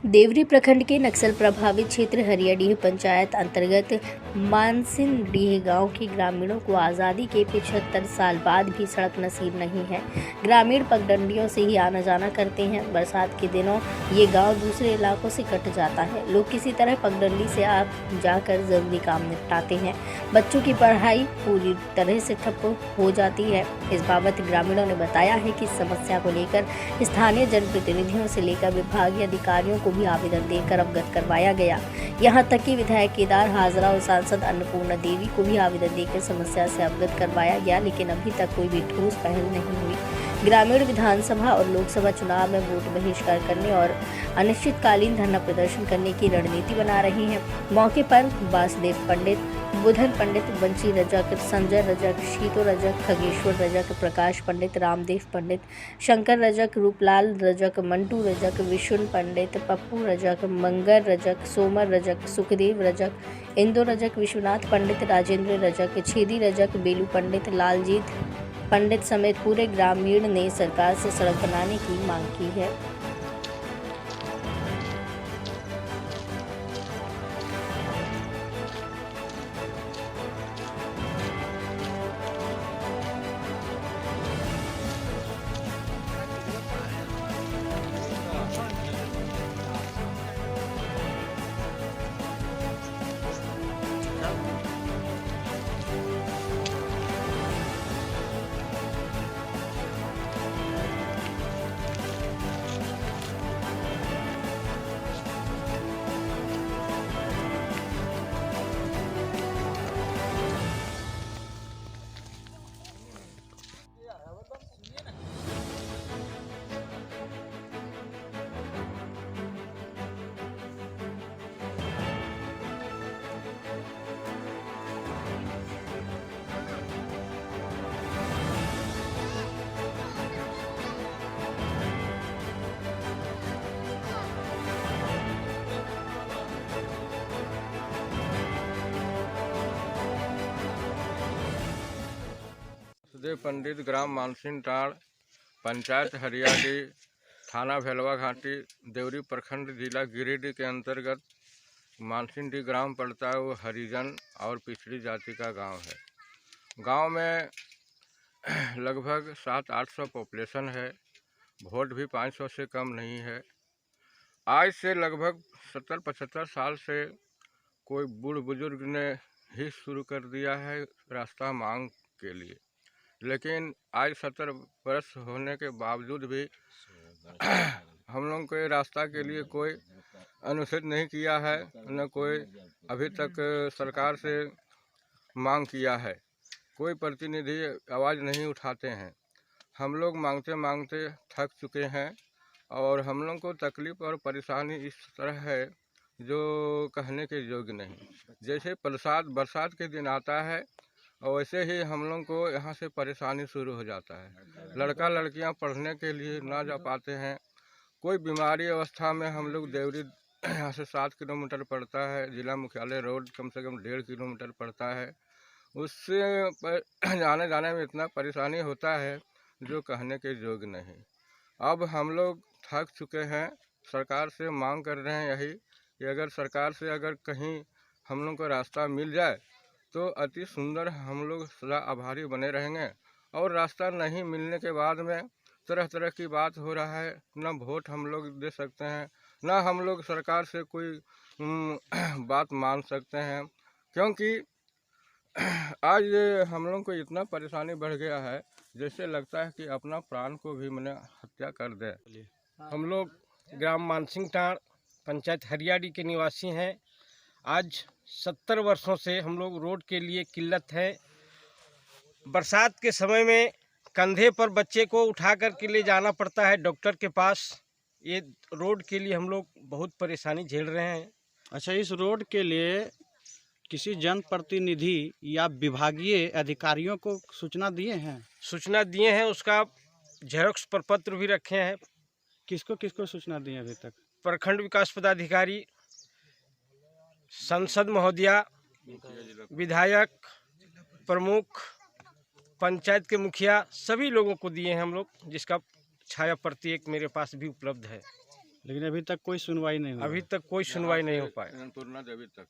देवरी प्रखंड के नक्सल प्रभावित क्षेत्र हरियाडीह पंचायत अंतर्गत मानसिनडीह गांव के ग्रामीणों को आज़ादी के 75 साल बाद भी सड़क नसीब नहीं है। ग्रामीण पगडंडियों से ही आना जाना करते हैं। बरसात के दिनों ये गांव दूसरे इलाकों से कट जाता है। लोग किसी तरह पगडंडी से आ जाकर ज़रूरी काम निपटाते हैं। बच्चों की पढ़ाई पूरी तरह से ठप हो जाती है। इस बाबत ग्रामीणों ने बताया है कि इस समस्या को लेकर स्थानीय जनप्रतिनिधियों से लेकर विभागीय अधिकारियों को भी आवेदन देकर अवगत करवाया गया। यहां तक कि विधायक केदार हाजरा और सांसद अन्नपूर्णा देवी को भी आवेदन देकर समस्या से अवगत करवाया गया, लेकिन अभी तक कोई भी ठोस पहल नहीं हुई। ग्रामीण विधानसभा और लोकसभा चुनाव में वोट बहिष्कार करने और अनिश्चितकालीन धरना प्रदर्शन करने की रणनीति बना रहे हैं। मौके पर वासुदेव पंडित, बुधन पंडित, बंशी रजक, संजय रजक, शीतो रजक, खगेश्वर रजक, प्रकाश पंडित, रामदेव पंडित, शंकर रजक, रूपलाल रजक, मंटू रजक, विशुन पंडित, पप्पू रजक, मंगर रजक, सोमर रजक, सुखदेव रजक, इंदो रजक, विश्वनाथ पंडित, राजेंद्र रजक, छेदी रजक, बेलू पंडित, लालजीत पंडित समेत पूरे ग्रामीण ने सरकार से सड़क बनाने की मांग की है। वासुदेव पंडित, ग्राम मानसिनटाड़, पंचायत हरियाडीह, थाना भेलवा घाटी, देवरी प्रखंड, जिला गिरिडीह के अंतर्गत मानसिनडीह ग्राम पड़ता है। वो हरिजन और पिछड़ी जाति का गांव है। गांव में लगभग 700-800 पॉपुलेशन है। वोट भी 500 से कम नहीं है। आज से लगभग 70-75 साल से कोई बूढ़ बुजुर्ग ने ही शुरू कर दिया है रास्ता मांग के लिए, लेकिन आज 70 वर्ष होने के बावजूद भी हम लोग को रास्ता के लिए कोई अनुचित नहीं किया है, न कोई अभी तक सरकार से मांग किया है। कोई प्रतिनिधि आवाज़ नहीं उठाते हैं। हम लोग मांगते मांगते थक चुके हैं और हम लोग को तकलीफ़ और परेशानी इस तरह है जो कहने के योग्य नहीं। जैसे बरसात के दिन आता है और वैसे ही हम लोग को यहाँ से परेशानी शुरू हो जाता है। लड़का लड़कियाँ पढ़ने के लिए ना जा पाते हैं। कोई बीमारी अवस्था में हम लोग देवरी यहाँ से 7 किलोमीटर पड़ता है। जिला मुख्यालय रोड कम से कम 1.5 किलोमीटर पड़ता है। उससे आने जाने में इतना परेशानी होता है जो कहने के योग्य नहीं। अब हम लोग थक चुके हैं। सरकार से मांग कर रहे हैं यही कि अगर सरकार से अगर कहीं हम लोग को रास्ता मिल जाए तो अति सुंदर हम लोग सदा आभारी बने रहेंगे। और रास्ता नहीं मिलने के बाद में तरह तरह की बात हो रहा है। न वोट हम लोग दे सकते हैं, न हम लोग सरकार से कोई बात मान सकते हैं, क्योंकि आज हम लोग को इतना परेशानी बढ़ गया है जैसे लगता है कि अपना प्राण को भी मैंने हत्या कर दे। हम लोग ग्राम मानसिनटाड़, पंचायत हरियाडीह के निवासी हैं। आज 70 वर्षों से हम लोग रोड के लिए किल्लत है। बरसात के समय में कंधे पर बच्चे को उठा कर के ले जाना पड़ता है डॉक्टर के पास। ये रोड के लिए हम लोग बहुत परेशानी झेल रहे हैं। अच्छा, इस रोड के लिए किसी जनप्रतिनिधि या विभागीय अधिकारियों को सूचना दिए हैं? सूचना दिए हैं, उसका जेरॉक्स प्रपत्र भी रखे हैं। किसको किसको सूचना दी है अभी तक? प्रखंड विकास पदाधिकारी, संसद महोदया, विधायक, प्रमुख, पंचायत के मुखिया, सभी लोगों को दिए हैं हम लोग, जिसका छाया प्रति एक मेरे पास भी उपलब्ध है। लेकिन अभी तक कोई सुनवाई नहीं हुई। अभी तक कोई सुनवाई नहीं हो पाई। अन्नपूर्णा देवी तक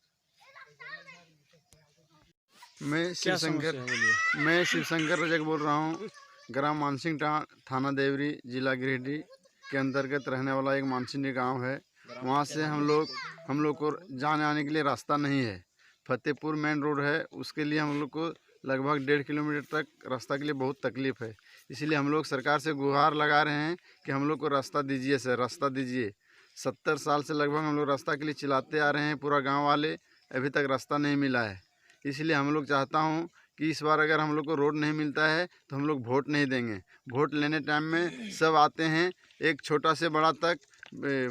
क्या समस्या है बोलिए। मैं शिवशंकर रजक बोल रहा हूँ। ग्राम मानसिंह थाना देवरी, जिला गिरिडीह के अंतर्गत रहने वाला एक मानसिंह गांव है। वहाँ से हम लोग को जाने आने के लिए रास्ता नहीं है। फतेहपुर मेन रोड है, उसके लिए हम लोग को लगभग 1.5 किलोमीटर तक रास्ता के लिए बहुत तकलीफ़ है। इसीलिए हम लोग सरकार से गुहार लगा रहे हैं कि हम लोग को रास्ता दीजिए सर, रास्ता दीजिए। 70 साल से लगभग हम लोग रास्ता के लिए चिल्लाते आ रहे हैं, पूरा गाँव वाले, अभी तक रास्ता नहीं मिला है। इसलिए हम लोग चाहता हूँ कि इस बार अगर हम लोग को रोड नहीं मिलता है तो हम लोग वोट नहीं देंगे। वोट लेने टाइम में सब आते हैं, एक छोटा से बड़ा तक,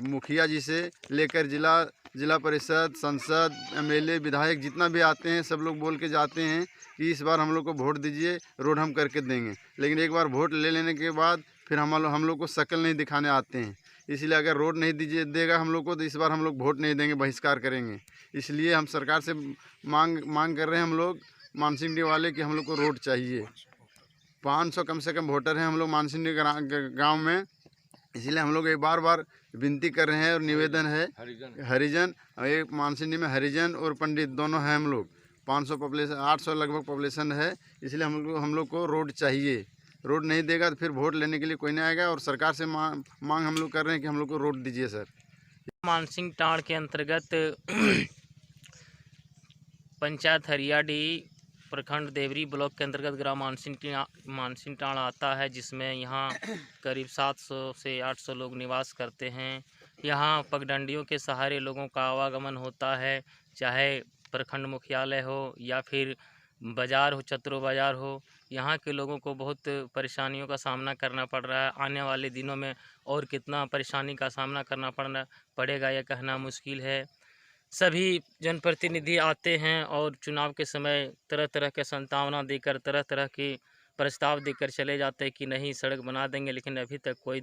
मुखिया जी से लेकर जिला परिषद, संसद, एमएलए, विधायक जितना भी आते हैं, सब लोग बोल के जाते हैं कि इस बार हम लोग को वोट दीजिए, रोड हम करके देंगे। लेकिन एक बार वोट ले लेने के बाद फिर हम लोग को शक्ल नहीं दिखाने आते हैं। इसलिए अगर रोड नहीं देगा हम लोग को तो इस बार हम लोग वोट नहीं देंगे, बहिष्कार करेंगे। इसलिए हम सरकार से मांग कर रहे हैं हम लोग मानसिंह वाले कि हम लोग को रोड चाहिए। 500 कम से कम वोटर हैं हम लोग मानसिंह गांव में। इसलिए हम लोग एक बार विनती कर रहे हैं और निवेदन है, हरिजन एक मानसिंह में हरिजन और पंडित दोनों हैं हम लोग। 500 पॉपुलेशन, 800 लगभग पॉपुलेशन है। इसलिए हम लोग को रोड चाहिए। रोड नहीं देगा तो फिर वोट लेने के लिए कोई नहीं आएगा। और सरकार से मांग हम लोग कर रहे हैं कि हम लोग को रोड दीजिए सर। मानसिंह टाड़ के अंतर्गत पंचायत हरियाडीह, प्रखंड देवरी ब्लॉक के अंतर्गत ग्राम मानसिंह टाड़ आता है, जिसमें यहाँ करीब 700 से 800 लोग निवास करते हैं। यहाँ पगडंडियों के सहारे लोगों का आवागमन होता है, चाहे प्रखंड मुख्यालय हो या फिर बाज़ार हो, चतरो बाज़ार हो। यहाँ के लोगों को बहुत परेशानियों का सामना करना पड़ रहा है। आने वाले दिनों में और कितना परेशानी का सामना करना पड़ेगा यह कहना मुश्किल है। सभी जनप्रतिनिधि आते हैं और चुनाव के समय तरह तरह के संभावना देकर, तरह तरह के प्रस्ताव देकर चले जाते हैं कि नहीं सड़क बना देंगे, लेकिन अभी तक कोई